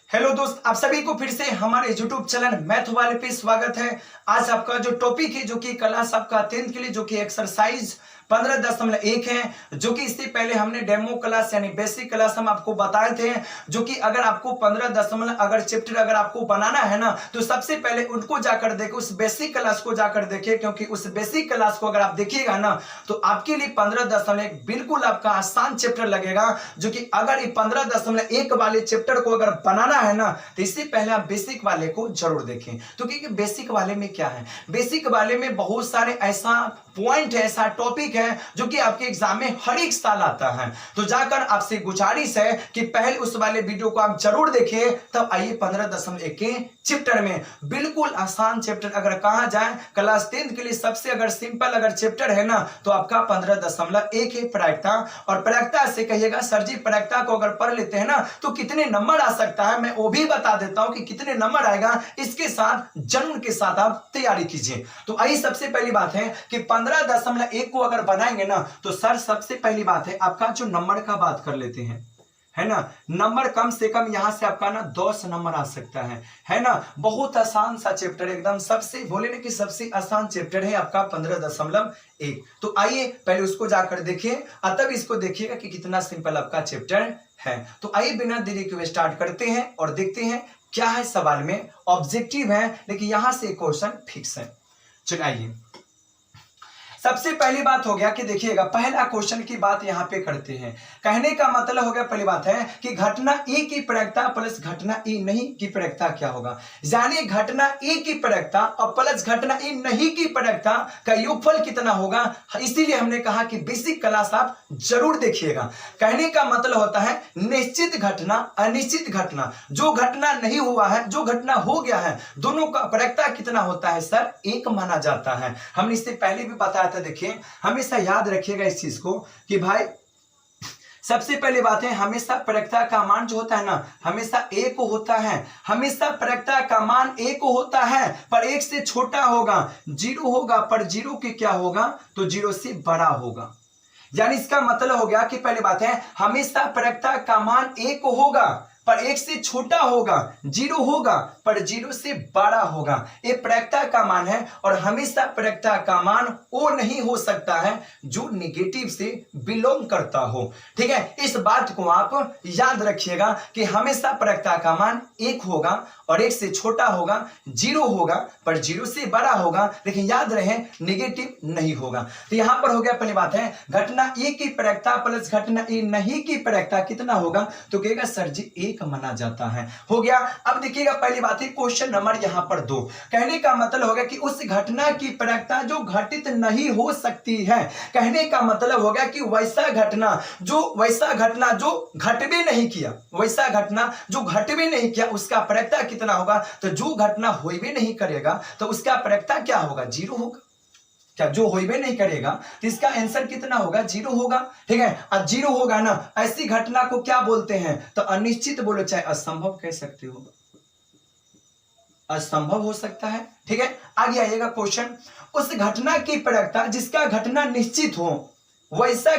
Hello दोस्त, आप सभी को फिर से हमारे YouTube चैनल मैथ वाले पे स्वागत है। आज आपका जो टॉपिक है जो कि क्लास आपका 10th के लिए जो कि एक्सरसाइज 15.1 है, जो कि इससे पहले हमने डेमो क्लास यानी बेसिक क्लास हम आपको बताए थे, जो कि अगर आपको 15 अगर चैप्टर अगर आपको बनाना है ना तो सबसे पहले उनको जाकर देखे, उस बेसिक क्लास को जाकर देखे, क्योंकि उस बेसिक क्लास को अगर आप देखिएगा ना तो आपके लिए 15.1 बिल्कुल आपका आसान चैप्टर लगेगा। जो कि अगर ये 15.1 वाले चैप्टर को अगर बनाना है ना तो इससे पहले आप बेसिक वाले को जरूर देखें। तो क्योंकि बेसिक वाले में क्या है, बेसिक वाले में बहुत सारे ऐसा पॉइंट है, ऐसा टॉपिक है जो कि आपके एग्जाम में हर एक साल आता है। तो जाकर आपसे गुजारिश है कि पहले उस वाले वीडियो को आप जरूर देखिए, तब आइए 15.1 के चैप्टर में बिल्कुल आसान चैप्टर अगर कहा जाए क्लास 10th के लिए सबसे अगर सिंपल अगर चैप्टर है ना तो आपका 15.1 है प्रायिकता। और प्रायिकता से कहिएगा सर जी प्रायिकता को अगर पढ़ लेते हैं ना तो कितने नंबर आ सकता है, मैं वो भी बता देता हूं कि कितने नंबर आएगा, इसके साथ जन्म के साथ आप तैयारी कीजिए। तो आइए सबसे पहली बात है कि 15.1 को अगर बनाएंगे ना तो सर सबसे पहली बात है आपका जो नंबर का बात कर लेते हैं, है ना। नंबर कम से कम यहां से आपका ना 10 नंबर आ सकता है ना। बहुत आसान सा चैप्टर एकदम, सबसे बोले ना कि सबसे आसान चैप्टर है आपका 15.1। तो आइए पहले उसको जाकर देखिए और तब इसको देखिएगा कि कितना सिंपल आपका चैप्टर है। तो आइए बिना देरी के स्टार्ट करते हैं और देखते हैं क्या है सवाल में। ऑब्जेक्टिव है लेकिन यहां से क्वेश्चन फिक्स है। चलिए आइए सबसे पहली बात हो गया कि देखिएगा पहला क्वेश्चन की बात यहां पे करते हैं। कहने का मतलब हो गया पहली बात है कि घटना ए की प्रायिकता प्लस घटना ए नहीं की प्रायिकता क्या होगा, यानी घटना ए की प्रायिकता और प्लस घटना ए नहीं की प्रायिकता का योगफल कितना होगा। इसीलिए हमने कहा कि बेसिक क्लास आप जरूर देखिएगा। कहने का मतलब होता है निश्चित घटना अनिश्चित घटना, जो घटना नहीं हुआ है जो घटना हो गया है, दोनों का प्रायिकता कितना होता है सर, एक माना जाता है। हमने इससे पहले भी बताया था। देखिए हमेशा याद रखिएगा इस चीज को कि भाई सबसे पहली बात है हमेशा प्रायिकता का मान जो होता है ना हमेशा एक होता है, हमेशा प्रायिकता का मान एक होता है पर एक से छोटा होगा, जीरो होगा पर जीरो के क्या होगा तो जीरो से बड़ा होगा। यानी इसका मतलब हो गया कि पहली बात है हमेशा प्रायिकता का मान एक होगा पर एक से छोटा होगा, जीरो होगा पर जीरो से बड़ा होगा, ये प्रायिकता का मान है। और हमेशा प्रायिकता का मान वो नहीं हो सकता है जो नेगेटिव से बिलोंग करता हो। ठीक है, इस बात को आप याद रखिएगा कि हमेशा प्रायिकता का मान एक होगा और एक से छोटा होगा, जीरो होगा पर जीरो से बड़ा होगा, लेकिन याद रहे नेगेटिव नहीं होगा। तो यहां पर हो गया पहली बात है घटना ए की प्रायिकता प्लस घटना ए नहीं की प्रायिकता कितना होगा तो कहेगा सर जी एक माना जाता है। हो गया। अब देखिएगा पहली बात है क्वेश्चन नंबर यहां पर 2। कहने का मतलब होगा कि उस घटना की प्रायिकता जो घटित नहीं हो सकती है। कहने का मतलब हो गया कि वैसा घटना जो घटबे नहीं किया, वैसा घटना जो घटबे नहीं किया उसका प्रायिकता कितना होगा तो जो घटना होइबे नहीं करेगा तो उसका प्रायिकता क्या होगा, जीरो होगा। क्या जो होइबे नहीं करेगा तो इसका आंसर कितना होगा, जीरो होगा। ठीक है, अब जीरो होगा ना ऐसी घटना को क्या बोलते हैं तो अनिश्चित बोलो चाहे असंभव कह सकते हो, असंभव हो सकता है। ठीक है, आगे आइएगा क्वेश्चन। उस घटना की प्रायिकता जिसका घटना निश्चित हो, वैसा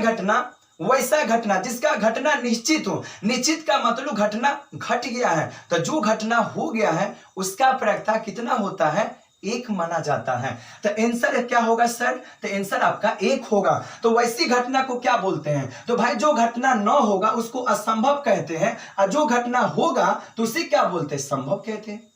घटना जिसका घटना निश्चित हो, निश्चित का मतलब घटना घट गया है तो जो घटना हो गया है उसका प्रायिकता कितना होता है, एक माना जाता है। तो आंसर क्या होगा सर, तो आंसर आपका एक होगा। तो वैसी घटना को क्या बोलते हैं तो भाई जो घटना न होगा उसको असंभव कहते हैं और जो घटना होगा तो उसे क्या बोलते हैं, संभव कहते हैं।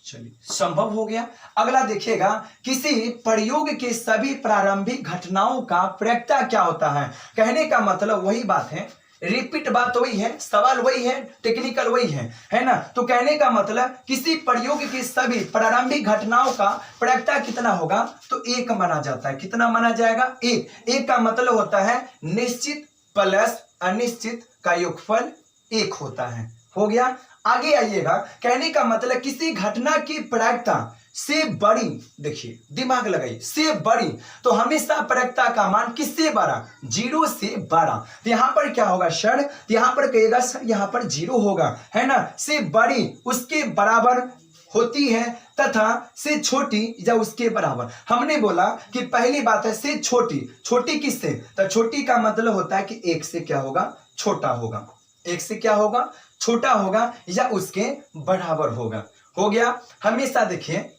चलिए संभव हो गया। अगला देखिएगा किसी प्रयोग के सभी प्रारंभिक घटनाओं का प्रायिकता क्या होता है। कहने का मतलब वही बात है, रिपीट बात वही है, सवाल वही है, टेक्निकल वही है ना। तो कहने का मतलब किसी प्रयोग की सभी प्रारंभिक घटनाओं का प्रायिकता कितना होगा तो एक माना जाता है। कितना माना जाएगा, एक का मतलब होता है निश्चित प्लस अनिश्चित का योगफल एक होता है। हो गया। आगे आइएगा कहने का मतलब किसी घटना की प्रायिकता से बड़ी, देखिए दिमाग लगाइए, से बड़ी तो हमेशा प्रायिकता का मान किससे बड़ा, जीरो से बड़ा। तो यहां पर क्या होगा सर, तो यहां पर कहेगा सर यहां पर जीरो होगा, है ना। से बड़ी उसके बराबर होती है तथा से छोटी या उसके बराबर। हमने बोला कि पहली बात है से छोटी, छोटी किससे तो छोटी का मतलब होता है कि एक से क्या होगा, छोटा होगा। एक से क्या होगा, छोटा होगा या उसके बराबर होगा। हो गया। हमेशा देखिए,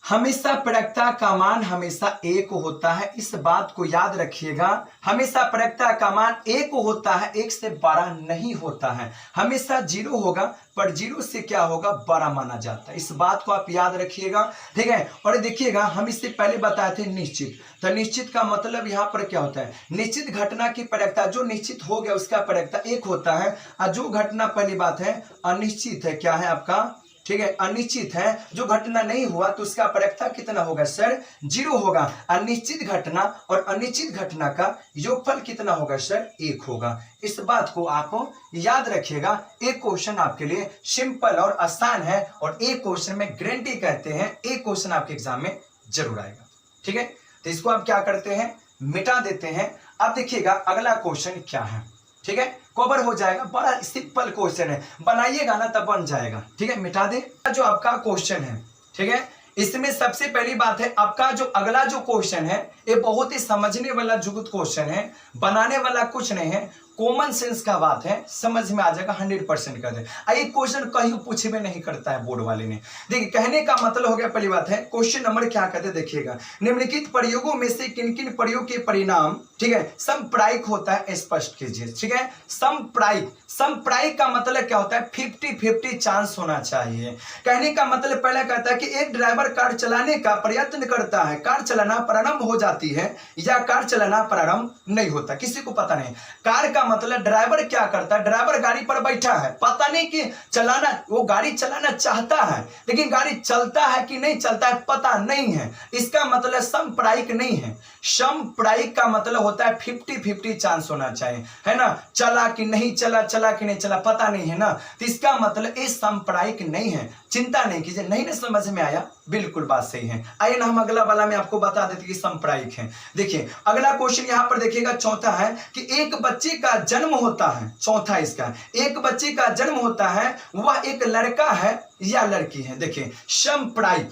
हमेशा प्रक्रिया का मान हमेशा एक होता है, इस बात को याद रखिएगा। हमेशा प्रक्रिया का मान एक होता है, एक से बड़ा नहीं होता है। हमेशा 0 होगा पर 0 से क्या होगा, बड़ा माना जाता है। इस बात को आप याद रखिएगा, ठीक है। और देखिएगा, हम इससे पहले बताए थे निश्चित, तो निश्चित का मतलब यहाँ पर क्या होता है, निश्चित घटना की प्रक्रिया, जो निश्चित हो गया उसका प्रक्रिया एक होता है, और जो घटना पहली बात है अनिश्चित है, क्या है आपका, ठीक है, अनिश्चित है, जो घटना नहीं हुआ तो उसका प्रक्रिया कितना होगा सर, 0 होगा। अनिश्चित घटना और अनिश्चित घटना का योगफल कितना होगा सर, 1 होगा। इस बात को आप याद रखिएगा। एक क्वेश्चन आपके लिए सिंपल और आसान है, और एक क्वेश्चन में गारंटी कहते हैं एक क्वेश्चन आपके एग्जाम में जरूर आएगा, ठीक है। तो इसको आप क्या करते हैं, मिटा देते हैं। अब देखिएगा अगला क्वेश्चन क्या है, ठीक है, कवर हो जाएगा। बड़ा सिंपल क्वेश्चन है, बनाइएगा ना तब बन जाएगा, ठीक है। मिटा दे जो आपका क्वेश्चन है, ठीक है। इसमें सबसे पहली बात है, आपका जो अगला जो क्वेश्चन है ये बहुत ही समझने वाला जुगुत क्वेश्चन है, बनाने वाला कुछ नहीं है, कॉमन सेंस का बात है, समझ में आ जाएगा, 100% कर दे। ये क्वेश्चन कहीं पूछे में नहीं करता है बोर्ड वाले ने। देखिए, कहने का मतलब हो गया, पहली बात है क्वेश्चन नंबर क्या कहते हैं, देखिएगा, निम्नलिखित प्रयोगों में से किन किन प्रयोग के परिणाम, ठीक है, समप्रायिक होता है, स्पष्ट कीजिए, ठीक है। समप्रायिक, समप्रायिक का मतलब क्या होता है, 50-50 चांस होना चाहिए। कहने का मतलब पहला कहता है कि एक ड्राइवर कार चलाने का प्रयत्न करता है, कार चलाना प्रारंभ हो जाती है या कार चलाना प्रारंभ नहीं होता, किसी को पता नहीं। कार का मतलब ड्राइवर क्या करता है, ड्राइवर गाड़ी पर बैठा है, पता नहीं कि चलाना, वो गाड़ी चलाना चाहता है लेकिन गाड़ी चलता है कि नहीं चलता है पता नहीं है, इसका मतलब समप्रायिक नहीं है। समप्रायिक का मतलब होता है 50-50 चांस होना चाहिए, है ना, चला कि नहीं चला, चला कि नहीं चला पता नहीं है ना, तो इसका मतलब ये समप्रायिक नहीं है। चिंता नहीं कीजिए, नहीं ना समझ में आया, बिल्कुल बात सही है। आइए ना हम अगला वाला में आपको बता देते कि समप्रायिक है। देखिए अगला क्वेश्चन यहां पर देखिएगा, चौथा है कि एक बच्चे का जन्म होता है, चौथा इसका, एक बच्चे का जन्म होता है, वह एक लड़का है या लड़की है। देखिए समप्रायिक,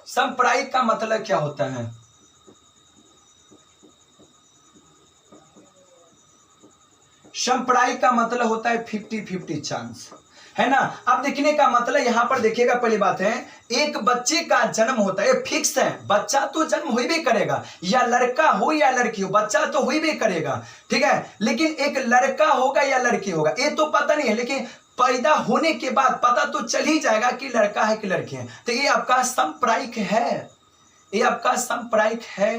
समप्रायिक का मतलब क्या होता है, समप्रायिक का मतलब होता है 50-50 चांस, है ना। अब देखने का मतलब यहां पर देखिएगा, पहली बात है एक बच्चे का जन्म होता है, फिक्स है, बच्चा तो जन्म हो ही करेगा, या लड़का हो या लड़की हो, बच्चा तो हो ही करेगा, ठीक है। लेकिन एक लड़का होगा या लड़की होगा ये तो पता नहीं है, लेकिन पैदा होने के बाद पता तो चल ही जाएगा कि लड़का है कि लड़की है। तो ये आपका समप्रायिक है, ये आपका समप्रायिक है।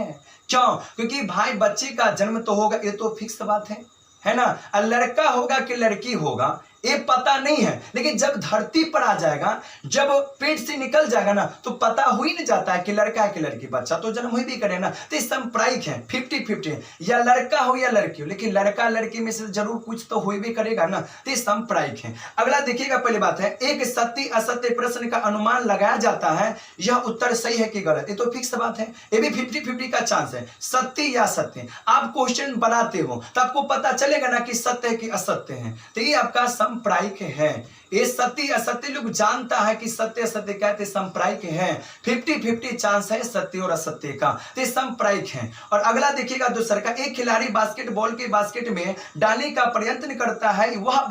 क्यों? क्योंकि भाई बच्चे का जन्म तो होगा, ये तो फिक्स बात है ना। लड़का होगा कि लड़की होगा ये पता नहीं है, लेकिन जब धरती पर आ जाएगा, जब पेट से निकल जाएगा ना, तो पता हो ही नहीं जाता है कि लड़का है कि लड़की, बच्चा तो जन्म हो भी करे ना। तो समप्रायिक है 50-50, या लड़का हो या लड़की हो, लेकिन लड़का लड़की में से जरूर कुछ तो हो भी करेगा ना, तो समप्रायिक है। अगला देखिएगा, पहली बात है एक सत्य असत्य प्रश्न का अनुमान लगाया जाता है, यह उत्तर सही है कि गलत, ये तो फिक्स बात है, ये भी 50-50 का चांस है, सत्य या असत्य। आप क्वेश्चन बनाते हो तो आपको पता चलेगा ना कि सत्य है कि असत्य है, तो ये आपका समप्रायिक है। ये सत्य असत्य लोग जानता है कि सत्य असत्य कहते समप्रायिक है, 50-50 चांस है सत्य और असत्य का, तो समप्रायिक है। और अगला देखिएगा दूसरा का, एक खिलाड़ी बास्केटबॉल के बास्केट में डालने का प्रयत्न करता है, वह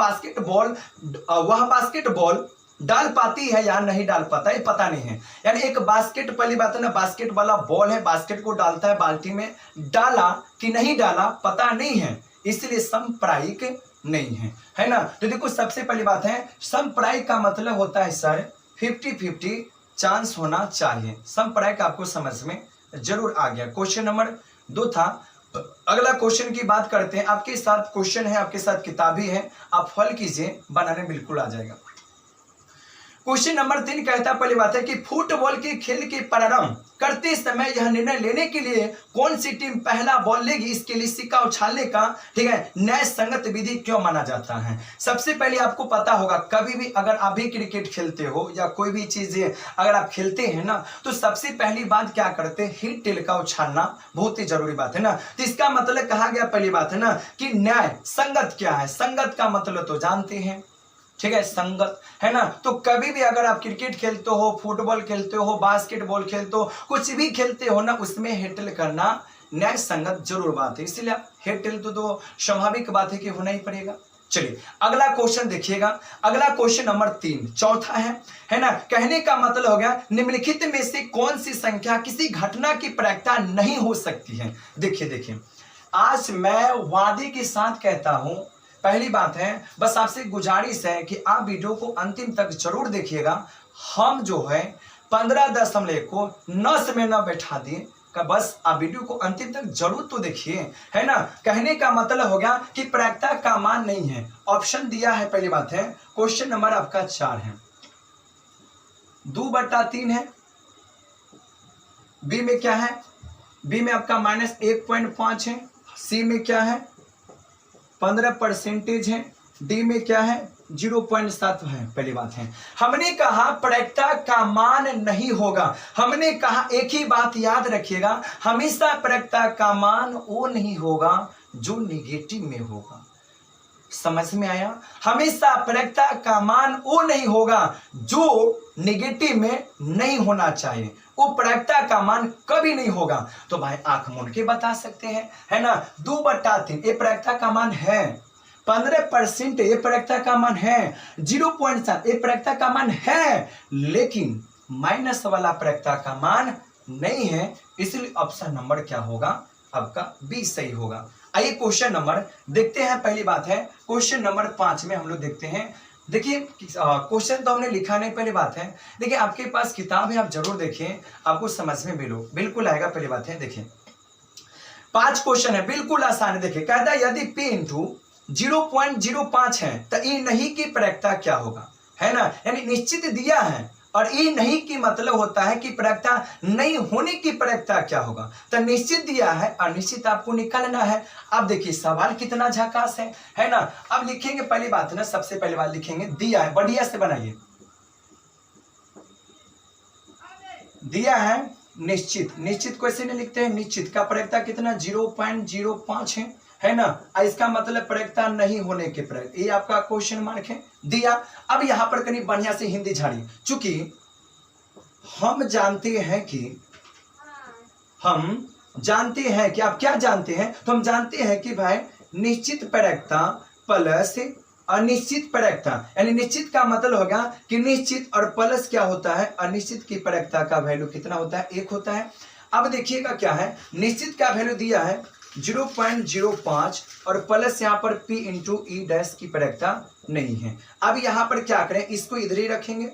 बास्केटबॉल डाल पाती है या नहीं डाल पाता है पता नहीं है। यानी एक बास्केट, पहली बात है ना, बास्केट वाला बॉल है, बास्केट को डालता है बाल्टी में, डाला कि नहीं डाला पता नहीं है, इसलिए समप्रायिक नहीं है ना। तो देखो सबसे पहली बात है, समप्रायिक का मतलब होता है सर 50-50 चांस होना चाहिए। समप्रायिक आपको समझ में जरूर आ गया। क्वेश्चन नंबर 2 था। अगला क्वेश्चन की बात करते हैं, आपके साथ क्वेश्चन है, आपके साथ किताब भी है, आप हल कीजिए, बनाने बिल्कुल आ जाएगा। क्वेश्चन नंबर 3 कहता है, पहली बात है कि फुटबॉल के खेल के प्रारंभ करते समय यह निर्णय लेने के लिए कौन सी टीम पहला बॉल लेगी, इसके लिए सिक्का उछालने का, ठीक है, न्याय संगत विधि क्यों माना जाता है। सबसे पहले आपको पता होगा, कभी भी अगर आप भी क्रिकेट खेलते हो या कोई भी चीज अगर आप खेलते हैं ना, तो सबसे पहली बात क्या करते हैं, हिट टेल का उछालना बहुत ही जरूरी बात है ना। तो इसका मतलब कहा गया, पहली बात है ना कि न्याय संगत क्या है, संगत का मतलब तो जानते हैं, ठीक है, संगत है ना। तो कभी भी अगर आप क्रिकेट खेलते हो, फुटबॉल खेलते हो, बास्केटबॉल खेलते हो, कुछ भी खेलते हो ना, उसमें हिटल करना न्याय संगत जरूर बात है, इसीलिए आप हेड टेल तो स्वाभाविक बात है कि होना ही पड़ेगा। चलिए अगला क्वेश्चन देखिएगा, अगला क्वेश्चन नंबर 3 चौथा है ना। कहने का मतलब हो गया निम्नलिखित में से कौन सी संख्या किसी घटना की प्रायिकता नहीं हो सकती है। देखिए आज मैं वादे के साथ कहता हूं, पहली बात है बस आपसे गुजारिश है कि आप वीडियो को अंतिम तक जरूर देखिएगा। हम जो है 15.1 को 9 में न बैठा दिए, का बस आप वीडियो को अंतिम तक जरूर तो देखिए, है ना। कहने का मतलब हो गया कि प्रायिकता का मान नहीं है। ऑप्शन दिया है, पहली बात है क्वेश्चन नंबर आपका 4 है, 2/3 है। बी में क्या है, बी में आपका -1.5 है। सी में क्या है 15% है। डी में क्या है 0.7 है। पहली बात है हमने कहा प्रायिकता का मान नहीं होगा। हमने कहा एक ही बात याद रखिएगा, हमेशा प्रायिकता का मान वो नहीं होगा जो निगेटिव में होगा। समझ में आया? हमेशा प्रायिकता का मान वो नहीं होगा जो निगेटिव में नहीं होना चाहिए, वो प्रायिकता का मान कभी नहीं होगा। तो भाई आंख मूंद के बता सकते हैं, है ना। 2/3 ये प्रायिकता का मान है, 15% ये प्रायिकता का मान है, 0.7 ये प्रायिकता का मान है, लेकिन माइनस वाला प्रायिकता का मान नहीं है। इसलिए ऑप्शन नंबर क्या होगा आपका बी सही होगा। आइए क्वेश्चन नंबर देखते हैं। पहली बात है क्वेश्चन नंबर 5 में हम लोग देखते हैं। देखिए क्वेश्चन तो हमने लिखा नहीं, पहली बात है देखिए आपके पास किताब है, आप जरूर देखिए, आपको समझ में बिल्कुल आएगा। पहली बात है देखिए 5 क्वेश्चन है, बिल्कुल आसान है। देखिए कहता है यदि p इंटू 0.05 है तो ई नहीं की प्रायिकता क्या होगा, है ना। यानी निश्चित दिया है और ई नहीं की मतलब होता है कि प्रायिकता नहीं होने की प्रायिकता क्या होगा। तो निश्चित दिया है और निश्चित आपको निकालना है। अब देखिए सवाल कितना झकास है ना। अब लिखेंगे पहली बात ना, सबसे पहली बात लिखेंगे दिया है, बढ़िया से बनाइए। दिया है निश्चित, निश्चित कैसे नहीं लिखते हैं, निश्चित का प्रायिकता कितना 0.05 है ना। इसका मतलब प्रायिकता नहीं होने के प्रायिकता, ये आपका क्वेश्चन मार्क है दिया। अब यहां पर कहीं बढ़िया से हिंदी झाड़ी, चूंकि हम जानते हैं आप क्या जानते हैं, तो हम जानते हैं कि भाई निश्चित प्रायिकता प्लस अनिश्चित प्रायिकता, यानी निश्चित का मतलब होगा कि निश्चित और प्लस क्या होता है अनिश्चित की प्रायिकता का वैल्यू कितना होता है 1 होता है। अब देखिएगा क्या है, निश्चित का वैल्यू दिया है 0.05 और प्लस यहाँ पर p इंटू ई डैश की प्रायिकता नहीं है। अब यहाँ पर क्या करें, इसको इधर ही रखेंगे,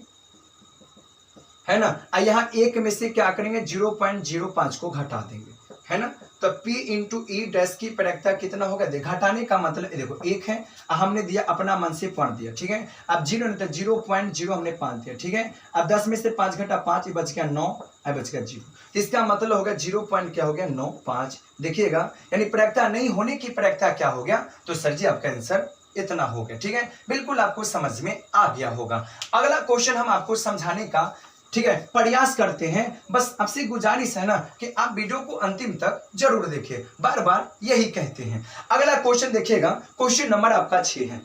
है ना। यहाँ 1 में से क्या करेंगे 0.05 को घटा देंगे, है ना। तो p इंटू ई डैश की प्रायिकता कितना होगा, घटाने का मतलब देखो 1 है, हमने दिया अपना मन से पढ़ दिया, ठीक है। अब 0.0 हमने 5 दिया, ठीक है। अब 10 में से 5 घटा 5, ये बच गया 9, अब बच गया 0। तो इसका मतलब होगा 0. क्या हो गया 9.5। देखिएगा यानी प्रायिकता नहीं होने की प्रायिकता क्या हो गया, तो सर जी आपका आंसर इतना हो गया, ठीक है। बिल्कुल आपको समझ में आ गया होगा। अगला क्वेश्चन हम आपको समझाने का, ठीक है, प्रयास करते हैं। बस आपसे गुजारिश है ना कि आप वीडियो को अंतिम तक जरूर देखिए, बार बार यही कहते हैं। अगला क्वेश्चन देखिएगा, क्वेश्चन नंबर आपका 6 है।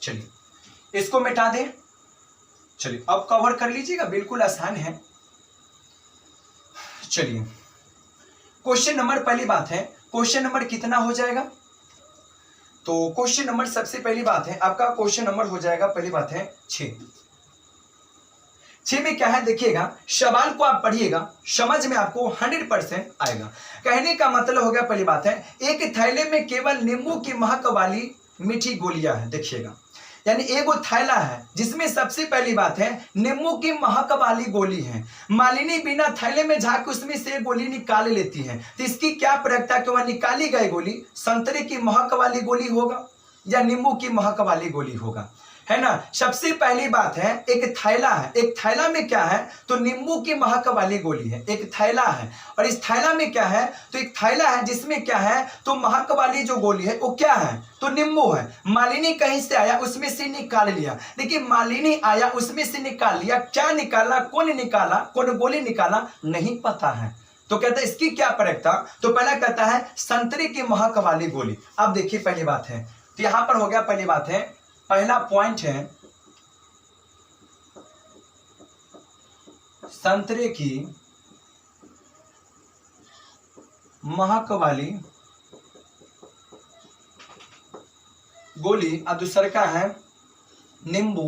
चलिए इसको मिटा दें, चलिए अब कवर कर लीजिएगा, बिल्कुल आसान है। चलिए क्वेश्चन नंबर, पहली बात है क्वेश्चन नंबर कितना हो जाएगा, तो क्वेश्चन नंबर सबसे पहली बात है आपका क्वेश्चन नंबर हो जाएगा, पहली बात है 6 में क्या है देखिएगा, सवाल को आप पढ़िएगा, समझ में आपको 100% आएगा। कहने का मतलब हो गया, पहली बात है एक थैले में केवल नींबू की महक वाली मीठी गोलियां है। देखिएगा यानी एक थैला है जिसमें सबसे पहली बात है नींबू की महक वाली गोली है। मालिनी बिना थैले में झांक उसमें से गोली निकाल लेती है, तो इसकी क्या प्रायिकता कि वह निकाली गई गोली संतरे की महक वाली गोली होगा या नींबू की महक वाली गोली होगा, है ना। सबसे पहली बात है एक थैला है, एक थैला में क्या है तो नींबू की महक वाली गोली है, एक थैला है। और इस थैला में क्या है तो एक थैला है जिसमें क्या है तो महक वाली जो गोली है वो क्या है तो नींबू है। मालिनी कहीं से आया उसमें से निकाल लिया, देखिए मालिनी आया उसमें से निकाल लिया, क्या निकाला कौन गोली निकाला नहीं पता है। तो कहता है इसकी क्या प्रायिकता, तो पहला कहता है संतरे की महक वाली गोली। अब देखिए पहली बात है तो यहां पर हो गया, पहली बात है पहला पॉइंट है संतरे की महक वाली गोली और दूसरा का है नींबू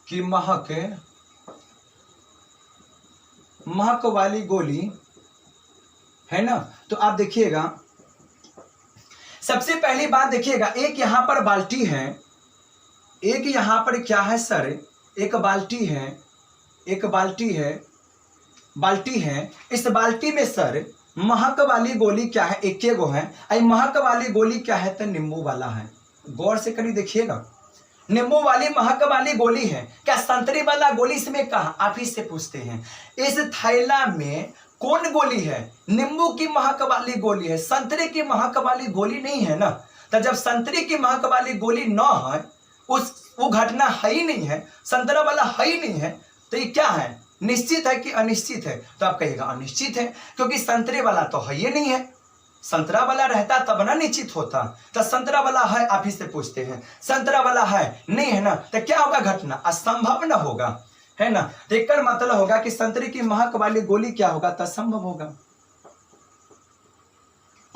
की महक वाली गोली है ना। तो आप देखिएगा, सबसे पहली बात देखिएगा, एक यहां पर बाल्टी है, एक यहां पर क्या है सर, एक बाल्टी है, एक बाल्टी है। इस बाल्टी में सर महक वाली गोली क्या है, एक गो है। आई महक वाली गोली क्या है, तो नींबू वाला है। गौर से करिए देखिएगा, नींबू वाली महक वाली गोली है। क्या संतरी वाला गोली इसमें कहा, आप ही से पूछते हैं। इस थैला में कौन गोली है, नींबू की महक वाली गोली है, संतरे की महक वाली गोली नहीं है ना। तो जब संतरे की महक वाली गोली न है, वो घटना है ही नहीं है, संतरा वाला है ही नहीं है, तो ये क्या है, निश्चित है कि अनिश्चित है। तो आप कहिएगा अनिश्चित है, क्योंकि संतरे वाला तो है ही नहीं है। संतरा वाला रहता तब ना निश्चित होता। तो संतरा वाला है, आप ही से पूछते हैं, संतरा वाला है नहीं है ना, तो क्या होगा, घटना असंभव न होगा, है ना। तो एक मतलब होगा कि संतरे की महक वाली गोली क्या होगा, तो असंभव होगा,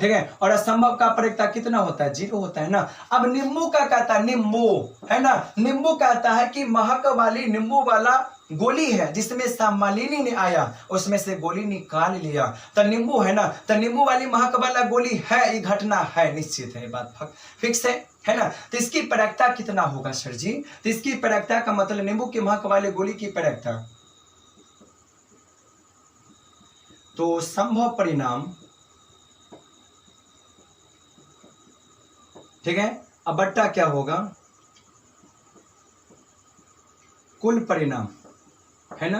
ठीक है। और असंभव का प्रयोक्ता कितना होता है, 0 होता है ना। अब नींबू का कहता है, नींबू है ना, नींबू कहता है कि महक वाली नींबू वाला गोली है जिसमें सामालिनी ने आया, उसमें से गोली निकाल लिया, तो नींबू है ना। तो नींबू वाली महक वाला गोली है, ये घटना है, निश्चित है, ये बात फिक्स है ना। तो इसकी प्रयोक्ता कितना होगा सर जी, तो इसकी प्रयोक्ता का मतलब नींबू की महक वाली गोली की प्रयोक्ता, तो संभव परिणाम, ठीक है। अब बट्टा क्या होगा, कुल परिणाम, है ना।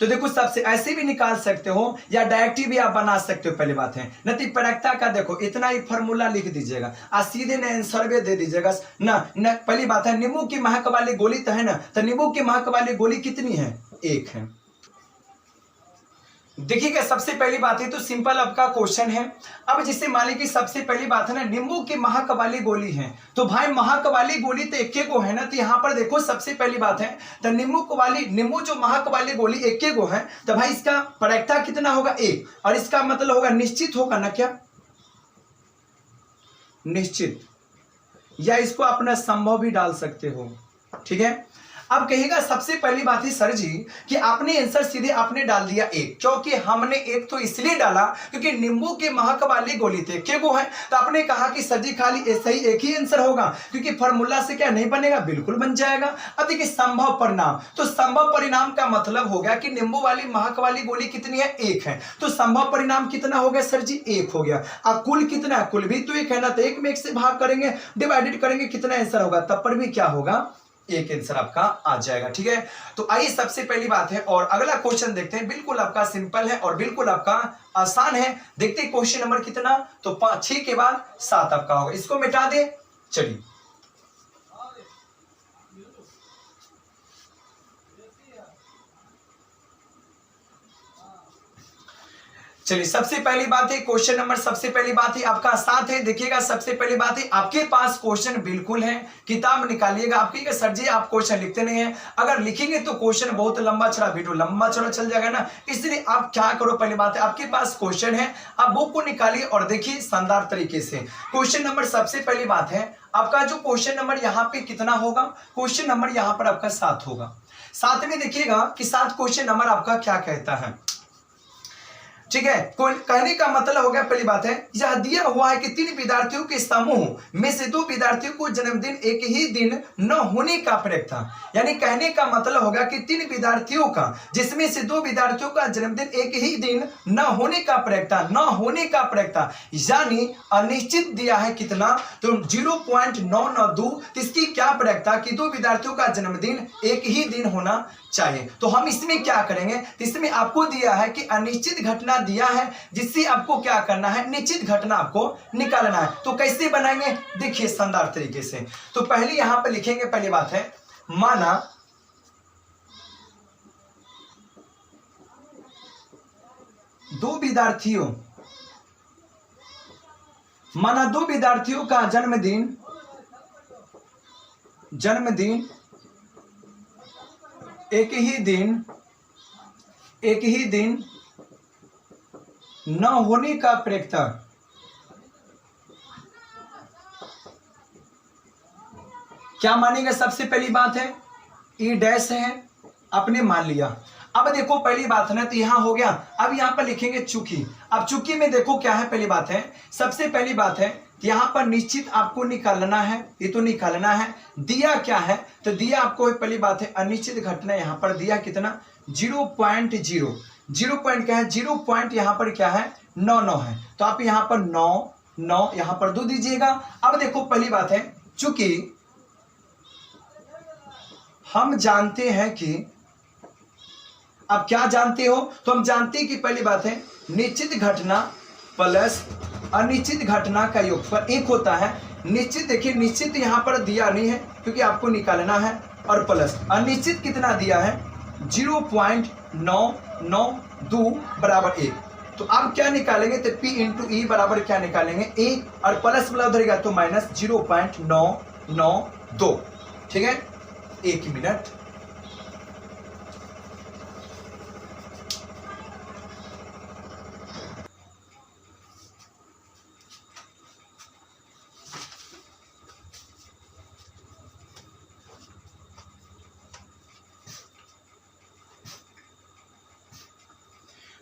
तो देखो सबसे ऐसे भी निकाल सकते हो या डायरेक्ट भी आप बना सकते हो, पहली बात है। नती प्रयोक्ता का देखो इतना ही फॉर्मूला लिख दीजिएगा और सीधे न आंसर भी दे दीजिएगा ना। पहली बात है, नींबू की महक वाली गोली तो है ना, तो नींबू की महक वाली गोली कितनी है, 1 है। देखिएगा सबसे पहली बात है तो सिंपल आपका क्वेश्चन है। अब जिससे मान लीजिए सबसे पहली बात है ना, नींबू की महक वाली गोली है, तो भाई महक वाली गोली तो एक गो है ना। तो यहां पर देखो सबसे पहली बात है, तो नींबू जो महक वाली गोली एक गो है, तो भाई इसका प्रयोक्ता कितना होगा, 1, और इसका मतलब होगा निश्चित होगा ना, क्या निश्चित, या इसको अपना संभव भी डाल सकते हो, ठीक है। अब कहेगा सबसे पहली बात है सर जी कि आपने आंसर सीधे आपने डाल दिया 1, क्योंकि हमने 1 तो इसलिए डाला क्योंकि नींबू की महक वाली गोली थे, क्या वो है। तो आपने कहा कि सर जी खाली सही एक ही आंसर होगा, क्योंकि फॉर्मूला से क्या नहीं बनेगा, बिल्कुल बन जाएगा। अब देखिए संभव परिणाम, तो संभव परिणाम का मतलब हो गया कि नींबू वाली महक वाली गोली कितनी है, 1 है। तो संभव परिणाम कितना हो गया सर जी, 1 हो गया। अब कुल कितना है, कुल भी तो 1 है ना, तो 1 में 1 से भाग करेंगे, डिवाइडेड करेंगे, कितना आंसर होगा, तब पर भी क्या होगा, 1 आंसर आपका आ जाएगा, ठीक है। तो आइए सबसे पहली बात है और अगला क्वेश्चन देखते हैं। बिल्कुल आपका सिंपल है और बिल्कुल आपका आसान है। देखते हैं क्वेश्चन नंबर कितना, तो 6 के बाद 7 आपका होगा, इसको मिटा दे। चलिए चलिए सबसे पहली बात है क्वेश्चन नंबर, सबसे पहली बात है आपका 7 है। देखिएगा सबसे पहली बात है आपके पास क्वेश्चन बिल्कुल है, किताब निकालिएगा। आपकी सर जी आप क्वेश्चन लिखते नहीं है, अगर लिखेंगे तो क्वेश्चन बहुत लंबा चला, वीडियो लंबा चला चल जाएगा ना, इसलिए आप क्या करो, पहली बात है आपके पास क्वेश्चन है, आप बुक को निकालिए और देखिए शानदार तरीके से। क्वेश्चन नंबर सबसे पहली बात है आपका जो क्वेश्चन नंबर यहाँ पे कितना होगा, क्वेश्चन नंबर यहाँ पर आपका 7 होगा। 7 में देखिएगा कि 7 क्वेश्चन नंबर आपका क्या कहता है, ठीक है। कहने का मतलब हो गया, पहली बात है यह दिया हुआ है कि 3 विद्यार्थियों के समूह में से 2 विद्यार्थियों को जन्मदिन एक ही दिन न होने का प्रयोक्ता, यानी कहने का मतलब होगा कि 3 विद्यार्थियों का, जिसमें से 2 विद्यार्थियों का जन्मदिन एक ही दिन न होने का प्रयोक्ता, न होने का प्रयोक्ता यानी अनिश्चित दिया है कितना, तो 0.992। इसकी क्या प्रयोक्ता कि 2 विद्यार्थियों का जन्मदिन एक ही दिन होना चाहिए। तो हम इसमें क्या करेंगे, इसमें आपको दिया है कि अनिश्चित घटना दिया है, जिससे आपको क्या करना है, निश्चित घटना आपको निकालना है। तो कैसे बनाएंगे, देखिए शानदार तरीके से। तो पहले यहां पर लिखेंगे, पहली बात है माना दो विद्यार्थियों का जन्मदिन एक ही दिन न होने का अपेक्षा क्या मानेंगे? सबसे पहली बात है ई डैश है, आपने मान लिया। अब देखो पहली बात है ना, तो यहां हो गया। अब यहां पर लिखेंगे चूंकि। अब चूंकि में देखो क्या है, पहली बात है, सबसे पहली बात है यहां पर निश्चित आपको निकालना है, ये तो निकालना है। दिया क्या है, तो दिया आपको पहली बात है अनिश्चित घटना, यहां पर दिया कितना 0.0, 0 पॉइंट क्या है, 0 पॉइंट यहां पर क्या है 9 है, तो आप यहां पर 9 यहां पर 2 दीजिएगा। अब देखो पहली बात है, चूंकि हम जानते हैं कि, अब क्या जानते हो, तो हम जानते हैं कि पहली बात है निश्चित घटना प्लस अनिश्चित घटना का योगफल एक होता है। निश्चित देखिए, निश्चित यहां पर दिया नहीं है क्योंकि आपको निकालना है, और प्लस अनिश्चित कितना दिया है 0.992 बराबर 1। तो आप क्या निकालेंगे, तो P इंटू ई बराबर क्या निकालेंगे 1, और प्लस वाला उधर गया तो माइनस 0.992। ठीक है, 1 मिनट।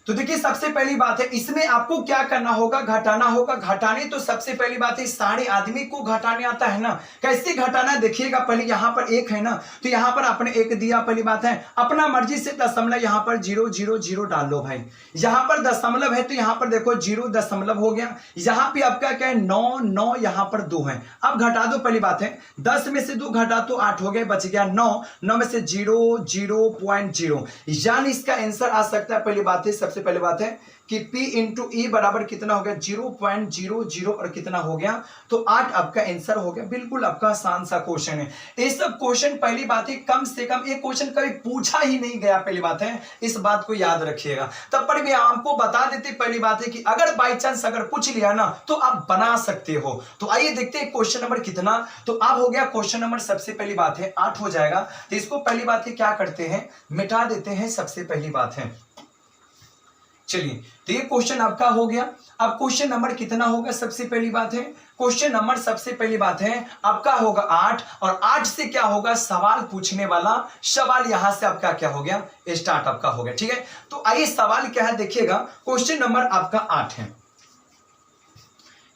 तो देखिए सबसे पहली बात है, इसमें आपको क्या करना होगा, घटाना होगा। घटाने तो सबसे पहली बात है सारे आदमी को घटाने आता है ना, कैसे घटाना देखिएगा। पहले यहां पर 1 है ना, तो यहां पर आपने 1 दिया, पहली बात है अपना मर्जी से दशमलव यहां पर 000 डाल लो भाई। यहां पर दशमलव है तो यहां पर देखो 0 दशमलव हो गया। यहां पे आपका क्या है 9 यहां पर 2 है। अब घटा दो, पहली बात है 10 में से 2 घटा तो 8 हो गए, बच गया 9 में से 0.0, यानी इसका आंसर आ सकता है। पहली बात है, सबसे पहली बात है कि P इंटू ई बराबर कितना हो गया 0.00 और कितना हो गया तो 8 आपका आंसर हो गया। बिल्कुल आपका आसान सा क्वेश्चन है। ये सब क्वेश्चन पहली बात है कम से कम एक क्वेश्चन कभी पूछा ही नहीं गया, पहली बात है इस बात को याद रखिएगा। तब पर भी आपको बता देते, पहली बात है कि अगर बाई चांस अगर पूछ लिया ना तो आप बना सकते हो। तो आइए देखते हैं क्वेश्चन नंबर कितना। तो अब हो गया क्वेश्चन नंबर, सबसे पहली बात है 8 हो जाएगा। तो इसको पहली बात है क्या करते हैं, मिटा देते हैं, सबसे पहली बात है। चलिए, तो ये क्वेश्चन आपका हो गया। अब क्वेश्चन नंबर कितना होगा, सबसे पहली बात है क्वेश्चन नंबर सबसे पहली बात है आपका होगा 8, और 8 से क्या होगा सवाल पूछने वाला। सवाल यहां से आपका क्या हो गया स्टार्ट आपका हो गया। ठीक है, तो आइए सवाल क्या है देखिएगा। क्वेश्चन नंबर आपका 8 है,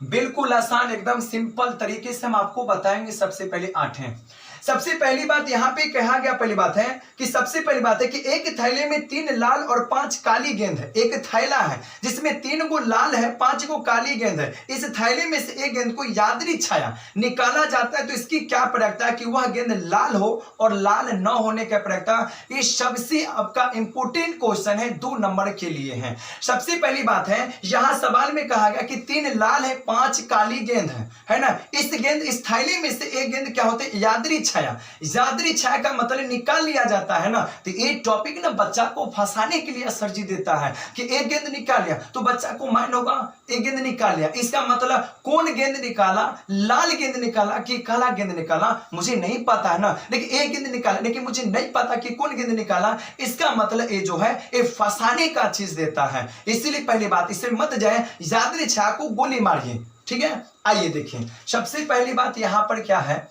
बिल्कुल आसान एकदम सिंपल तरीके से हम आपको बताएंगे। सबसे पहले 8 है। सबसे पहली बात यहां पे कहा गया, पहली बात है कि सबसे पहली बात है कि एक थैले में 3 लाल और 5 काली गेंद है। एक थैला है जिसमें 3 गो लाल है, 5 गो काली गेंद है। इस थैले में से एक गेंद को यादृच्छिक छाया निकाला जाता है, तो इसकी क्या प्रयोक्ता है कि वह गेंद लाल हो और लाल न होने का प्रयोक्ता। ये सबसे आपका इंपोर्टेंट क्वेश्चन है, 2 नंबर के लिए है। सबसे पहली बात है यहां सवाल में कहा गया कि 3 लाल है, 5 काली गेंद है ना। इस गेंद इस थैले में से एक गेंद क्या होते हैं यादृच्छिक छाया। यादृच्छिक छाया का मतलब निकाल लिया जाता है ना। तो ये टॉपिक ना बच्चा को फंसाने के लिए सर जी देता है कि एक गेंद निकाल लिया तो बच्चा को माइंड होगा एक गेंद निकाल लिया, इसका मतलब कौन गेंद निकाला, लाल गेंद निकाला कि काला गेंद निकाला, मुझे नहीं पता है ना। लेकिन एक गेंद निकाला लेकिन मुझे नहीं पता कि कौन गेंद निकाला, इसका मतलब ये जो है ये फंसाने का चीज देता है। इसीलिए पहली बात इसे मत जाए, यादृच्छिक छाया को गोली मारिए। ठीक है, आइए देखिए सबसे पहली बात यहां पर क्या है,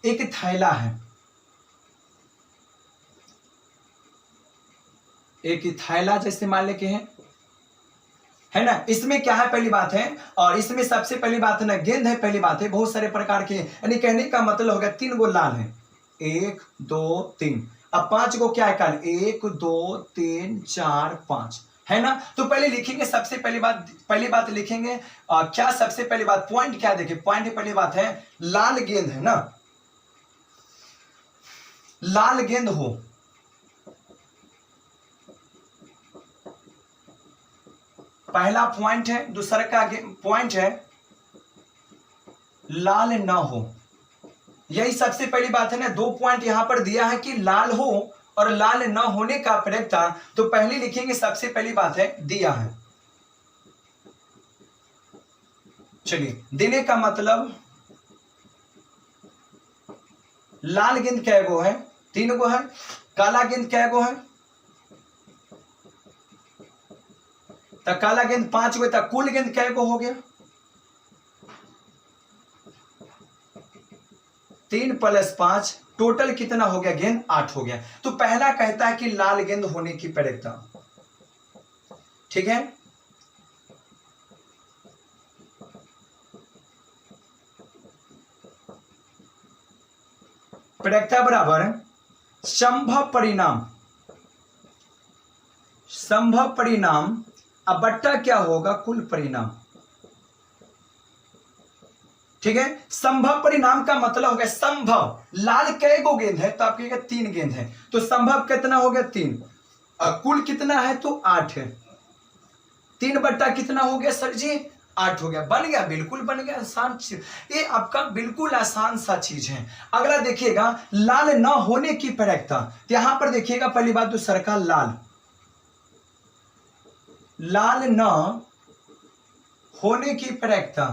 एक थैला है, एक थैला जैसे मान लेके है ना। इसमें क्या है पहली बात है, और इसमें सबसे पहली बात है ना गेंद है, पहली बात है बहुत सारे प्रकार के, यानी कहने का मतलब हो गया 3 गो लाल है, 1 2 3, अब 5 गो क्या है काले, 1 2 3 4 5 है ना। तो पहले लिखेंगे सबसे पहली बात लिखेंगे क्या सबसे पहली बात पॉइंट क्या देखिए, पॉइंट पहली बात है लाल गेंद है ना, लाल गेंद हो, पहला पॉइंट है। दूसरा का पॉइंट है लाल ना हो, यही सबसे पहली बात है ना। 2 पॉइंट यहां पर दिया है कि लाल हो और लाल ना होने का प्रयोक्ता। तो पहले लिखेंगे सबसे पहली बात है दिया है। चलिए, देने का मतलब लाल गेंद कै गो है, 3 गो है, काला गेंद कै गो है, तो काला गेंद 5 गो, तो कुल गेंद कै गो हो गया? 3 + 5 टोटल कितना हो गया गेंद? 8 हो गया। तो पहला कहता है कि लाल गेंद होने की प्रवृत्ता, ठीक है। प्रवृत्ता बराबर संभव परिणाम, संभव परिणाम अब बट्टा क्या होगा? कुल परिणाम, ठीक है। संभव परिणाम का मतलब हो गया संभव, लाल कै गो गेंद है? तो आपके 3 गेंद है, तो संभव कितना हो गया? 3। कुल कितना है? तो 8 है। 3 बट्टा कितना हो गया सर जी? 8 हो गया। बन गया, बिल्कुल बन गया। आसान, ये आपका बिल्कुल आसान सा चीज है। अगला देखिएगा, लाल न होने की प्रवृत्ता। यहां पर देखिएगा, पहली बात तो सरकार लाल न होने की प्रवृत्ता,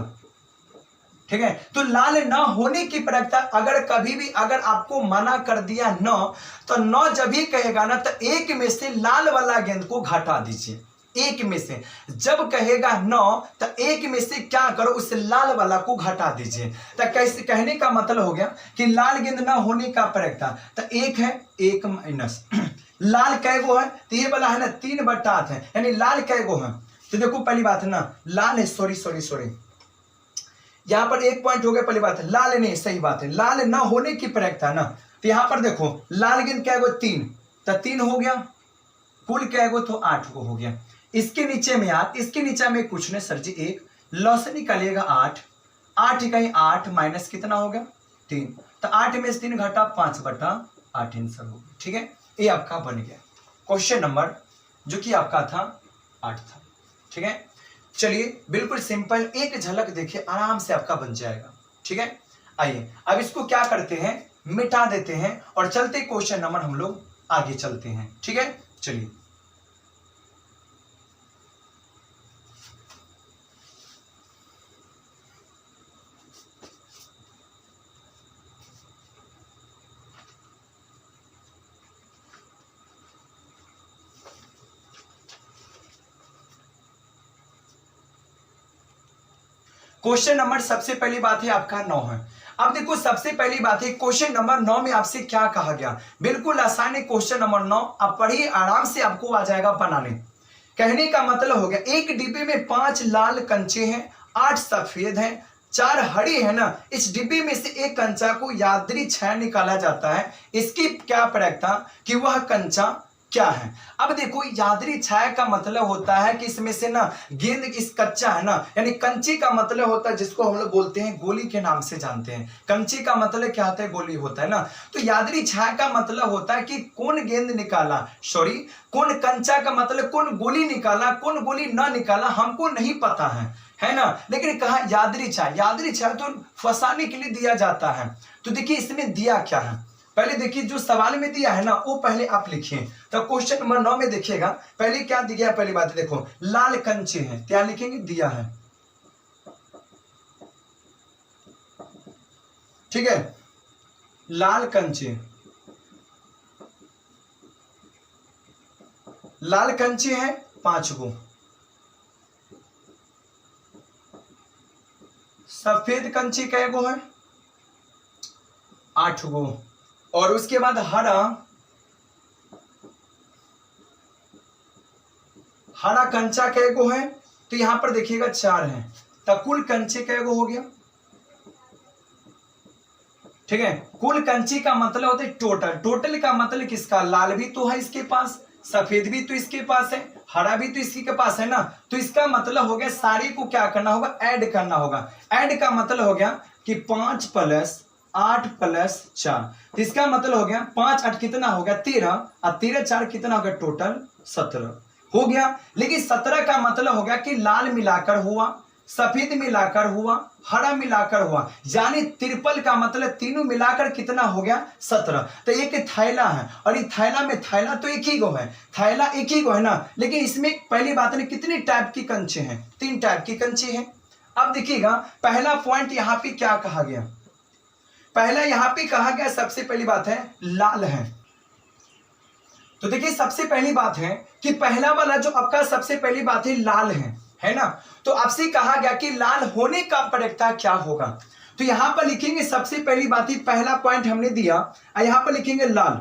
ठीक है। तो लाल न होने की प्रवृत्ता अगर कभी भी अगर आपको मना कर दिया न, तो न जब भी कहेगा ना, तो एक में से लाल वाला गेंद को घटा दीजिए। एक में से जब कहेगा न, तो एक में से क्या करो? उस लाल वाला को घटा दीजिए। तो कैसे कहने का मतलब हो गया कि लाल गेंद न होने का प्रवृत्ता, तो 1 है, 1 माइनस लाल कै गो है? तो ये वाला है ना 3/8 है, यानी लाल कै गो है? तो देखो पहली बात है ना, लाल है, सॉरी यहां पर 1 पॉइंट हो गया। पहली बात है लाल नहीं, सही बात है, लाल न होने की प्रवृत्ता ना। तो यहां पर देखो लाल गेंद कै गो? 3, तो 3 हो गया। कुल कै गो? तो 8 गो हो गया। इसके नीचे में यार, इसके नीचे में कुछ नहीं सर जी, 1 लॉ से निकालिएगा 8, 8 इकाई 8 माइनस कितना हो गया? 3, तो 8 में से 3 घटा 5/8 आंसर हो गया, ठीक है। ये आपका बन गया क्वेश्चन नंबर जो कि आपका था 8 था, ठीक है। चलिए बिल्कुल सिंपल, एक झलक देखिए, आराम से आपका बन जाएगा, ठीक है। आइए अब इसको क्या करते हैं, मिटा देते हैं और चलते क्वेश्चन नंबर हम लोग आगे चलते हैं, ठीक है। चलिए क्वेश्चन नंबर सबसे पहली बात है आपका 9 है। अब देखो सबसे पहली बात है क्वेश्चन नंबर 9 में आपसे क्या कहा गया, बिल्कुल आसान है। क्वेश्चन नंबर 9 आप पढ़िए, आराम से आपको आ जाएगा बनाने। कहने का मतलब हो गया, एक डिब्बे में 5 लाल कंचे हैं, 8 सफेद हैं, 4 हरी है ना। इस डिब्बे में से एक कंचा को यादृच्छिक निकाला जाता है, इसकी क्या प्रवृत्ता कि वह कंचा क्या है। अब देखो यादृच्छिक का मतलब होता है कि इसमें से ना गेंद इस कच्चा है ना, यानी कंची का मतलब होता है जिसको हम लोग बोलते हैं गोली के नाम से जानते हैं। कंची का मतलब क्या होता है? गोली होता है ना। तो यादृच्छिक का मतलब होता है कि कौन गेंद निकाला, सॉरी कौन कंचा का मतलब कौन गोली निकाला, कौन गोली ना निकाला हमको नहीं पता है ना। लेकिन कहा यादृच्छिक, यादृच्छिक तो फंसाने के लिए दिया जाता है। तो देखिए इसमें दिया क्या है, पहले देखिए जो सवाल में दिया है ना वो पहले आप लिखिए। तो क्वेश्चन नंबर 9 में देखिएगा पहले क्या दिया है, पहली बात देखो लाल कंचे हैं, क्या लिखेंगे? दिया है, ठीक है। लाल कंचे, लाल कंचे हैं 5 गो, सफेद कंचे कै गो है? 8 गो, और उसके बाद हरा कंचा कै गो है? तो यहां पर देखिएगा 4 है। तो कुल कंचे कै गो हो गया, ठीक है। कुल कंचे का मतलब होता है टोटल, टोटल का मतलब किसका? लाल भी तो है इसके पास, सफेद भी तो इसके पास है, हरा भी तो इसी के पास है ना। तो इसका मतलब हो गया सारे को क्या करना होगा? ऐड करना होगा। ऐड का मतलब हो गया कि 5 + 8 + 4, तो इसका मतलब हो गया 5 8 कितना हो गया? 13, और 13 4 कितना हो गया? टोटल 17 हो गया। लेकिन 17 का मतलब हो गया कि लाल मिलाकर हुआ, सफेद मिलाकर हुआ, हरा मिलाकर हुआ, यानी ट्रिपल का मतलब तीनों मिलाकर कितना हो गया? 17। तो एक थैला है, और ये थैला में थैला तो एक ही गो है, थैला एक ही गो है ना। लेकिन इसमें पहली बात है कितनी टाइप की कंचे हैं? 3 टाइप की कंचे हैं। अब देखिएगा पहला पॉइंट यहाँ पे क्या कहा गया, पहला यहां पे कहा गया सबसे पहली बात है लाल है, तो देखिए सबसे पहली बात है कि पहला वाला जो आपका सबसे पहली बात है लाल है ना। तो आपसे कहा गया कि लाल होने का प्रयोक्ता क्या होगा। तो यहां पर लिखेंगे सबसे पहली बात ही, पहला पॉइंट हमने दिया, यहां पर लिखेंगे लाल,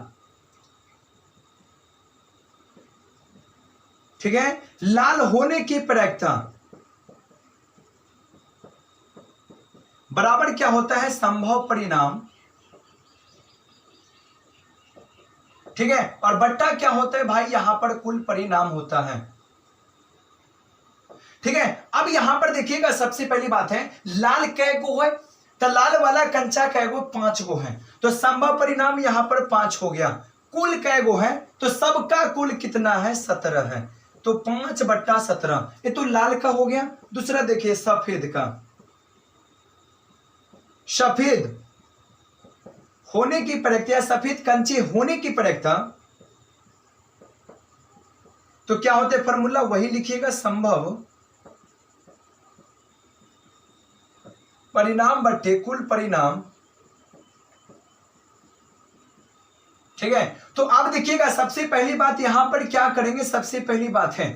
ठीक है। लाल होने की प्रयोक्ता बराबर क्या होता है, संभव परिणाम, ठीक है। और बट्टा क्या होता है भाई, यहां पर कुल परिणाम होता है, ठीक है। अब यहां पर देखिएगा सबसे पहली बात है लाल कै गो है, तो लाल वाला कंचा कै गो, 5 गो है, तो संभव परिणाम यहां पर 5 हो गया। कुल कै गो है, तो सबका कुल कितना है, 17 है, तो 5/17, ये तो लाल का हो गया। दूसरा देखिए सफेद का, सफेद होने की प्रयोक्ता, सफेद कंचे होने की प्रयोक्ता, तो क्या होते हैं फॉर्मूला, वही लिखिएगा, संभव परिणाम बट्टे कुल परिणाम, ठीक है। तो अब देखिएगा सबसे पहली बात यहां पर क्या करेंगे, सबसे पहली बात है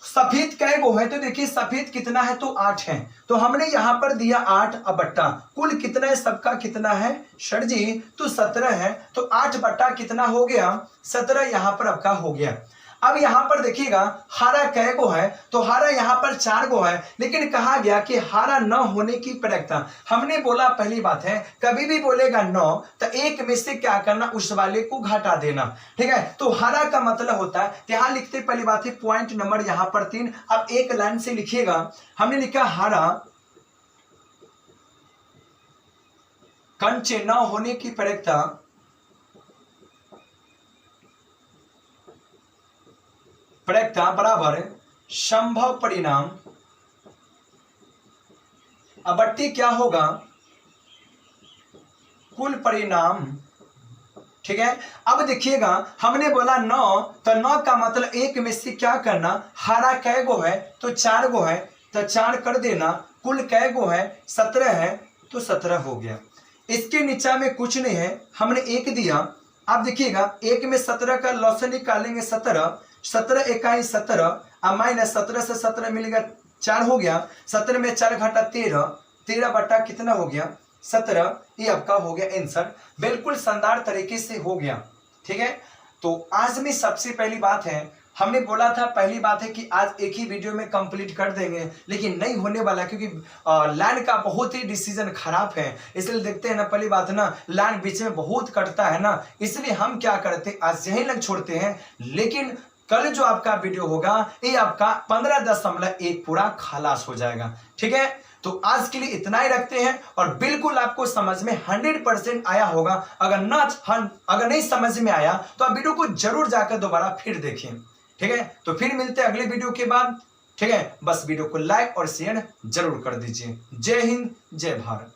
सफेद कै गो है, तो देखिए सफेद कितना है, तो 8 है, तो हमने यहां पर दिया 8 अब बट्टा कुल कितना है, सबका कितना है सर जी, तो 17 है, तो 8 बट्टा कितना हो गया, 17 यहां पर आपका हो गया। अब यहां पर देखिएगा हारा कै गो है, तो हारा यहां पर 4 गो है, लेकिन कहा गया कि हारा न होने की प्रयोक्ता। हमने बोला पहली बात है कभी भी बोलेगा 9 तो एक में से क्या करना, उस वाले को घटा देना, ठीक है। तो हारा का मतलब होता है, यहां लिखते पहली बात है पॉइंट नंबर यहां पर 3। अब एक लाइन से लिखिएगा, हमने लिखा हारा कंचे न होने की प्रयोक्ता बराबर संभव परिणाम, अब बट्टी क्या होगा, कुल परिणाम, ठीक है। अब देखिएगा हमने बोला 9, तो 9 का मतलब एक में से क्या करना, हारा कै गो है, तो 4 गो है, तो 4 कर देना, कुल कै गो है, 17 है, तो 17 हो गया। इसके नीचे में कुछ नहीं है, हमने 1 दिया। अब देखिएगा 1 में 17 का लॉस निकालेंगे, 17 17 इकाई 17, अब माइनस 17 से 17 मिलेगा 4 हो गया, 17 में 4 घटा 13, 13 बट्टा कितना हो गया, 17, ये आपका हो गया आंसर, बिल्कुल शानदार तरीके से हो गया, ठीक है। तो आज में सबसे पहली बात है, हमने बोला था पहली बात है कि आज एक ही वीडियो में कंप्लीट कर देंगे, लेकिन नहीं होने वाला, क्योंकि लाइन का बहुत ही डिसीजन खराब है, इसलिए देखते हैं ना, पहली बात ना लाइन बीच में बहुत कटता है ना, इसलिए हम क्या करते हैं आज यही लग छोड़ते हैं। लेकिन कल जो आपका वीडियो होगा ये आपका 15.1 पूरा खलास हो जाएगा, ठीक है। तो आज के लिए इतना ही रखते हैं, और बिल्कुल आपको समझ में 100% आया होगा। अगर नहीं समझ में आया तो आप वीडियो को जरूर जाकर दोबारा फिर देखें, ठीक है। तो फिर मिलते हैं अगले वीडियो के बाद, ठीक है। बस वीडियो को लाइक और शेयर जरूर कर दीजिए। जय हिंद, जय भारत।